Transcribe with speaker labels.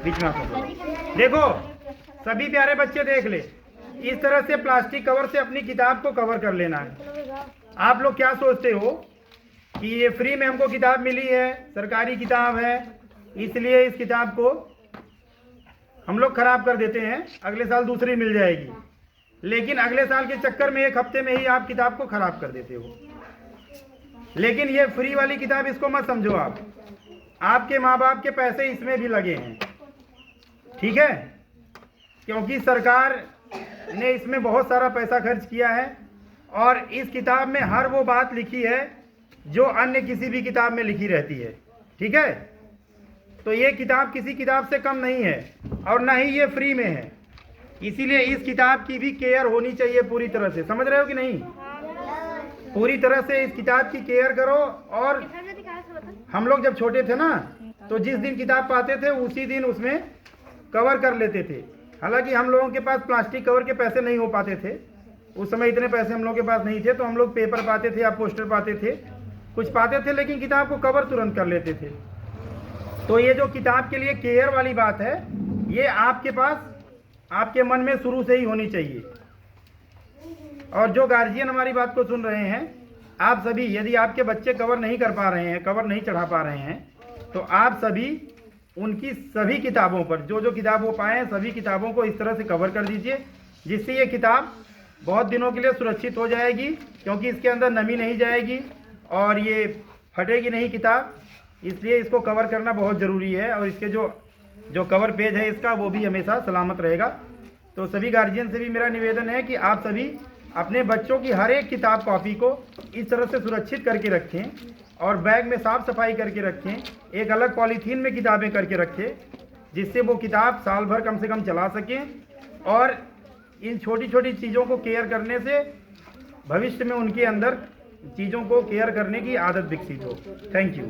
Speaker 1: बीच में आपको देखो, सभी प्यारे बच्चे देख ले, इस तरह से प्लास्टिक कवर से अपनी किताब को कवर कर लेना है। आप लोग क्या सोचते हो कि ये फ्री में हमको किताब मिली है, सरकारी किताब है, इसलिए इस किताब को हम लोग खराब कर देते हैं, अगले साल दूसरी मिल जाएगी। लेकिन अगले साल के चक्कर में एक हफ्ते में ही आप किताब को खराब कर देते हो। लेकिन ये फ्री वाली किताब, इसको मत समझो आप, आपके माँ बाप के पैसे इसमें भी लगे हैं, ठीक है, क्योंकि सरकार ने इसमें बहुत सारा पैसा खर्च किया है और इस किताब में हर वो बात लिखी है जो अन्य किसी भी किताब में लिखी रहती है, ठीक है। तो ये किताब किसी किताब से कम नहीं है और ना ही ये फ्री में है, इसीलिए इस किताब की भी केयर होनी चाहिए पूरी तरह से। समझ रहे हो कि नहीं? पूरी तरह से इस किताब की केयर करो। और हम लोग जब छोटे थे ना, तो जिस दिन किताब पाते थे उसी दिन उसमें कवर कर लेते थे। हालांकि हम लोगों के पास प्लास्टिक कवर के पैसे नहीं हो पाते थे, उस समय इतने पैसे हम लोग के पास नहीं थे, तो हम लोग पेपर पाते थे या पोस्टर पाते थे, कुछ पाते थे, लेकिन किताब को कवर तुरंत कर लेते थे। तो ये जो किताब के लिए केयर वाली बात है, ये आपके पास, आपके मन में शुरू से ही होनी चाहिए। और जो गार्जियन हमारी बात को सुन रहे हैं, आप सभी, यदि आपके बच्चे कवर नहीं कर पा रहे हैं, कवर नहीं चढ़ा पा रहे हैं, तो आप सभी उनकी सभी किताबों पर जो जो किताब वो पाएँ, सभी किताबों को इस तरह से कवर कर दीजिए, जिससे ये किताब बहुत दिनों के लिए सुरक्षित हो जाएगी, क्योंकि इसके अंदर नमी नहीं जाएगी और ये फटेगी नहीं किताब। इसलिए इसको कवर करना बहुत ज़रूरी है और इसके जो कवर पेज है इसका, वो भी हमेशा सलामत रहेगा। तो सभी गार्जियन से भी मेरा निवेदन है कि आप सभी अपने बच्चों की हर एक किताब कॉपी को इस तरह से सुरक्षित करके रखें और बैग में साफ़ सफाई करके रखें, एक अलग पॉलीथीन में किताबें करके रखें, जिससे वो किताब साल भर कम से कम चला सकें। और इन छोटी छोटी चीज़ों को केयर करने से भविष्य में उनके अंदर चीज़ों को केयर करने की आदत विकसित हो। Thank you.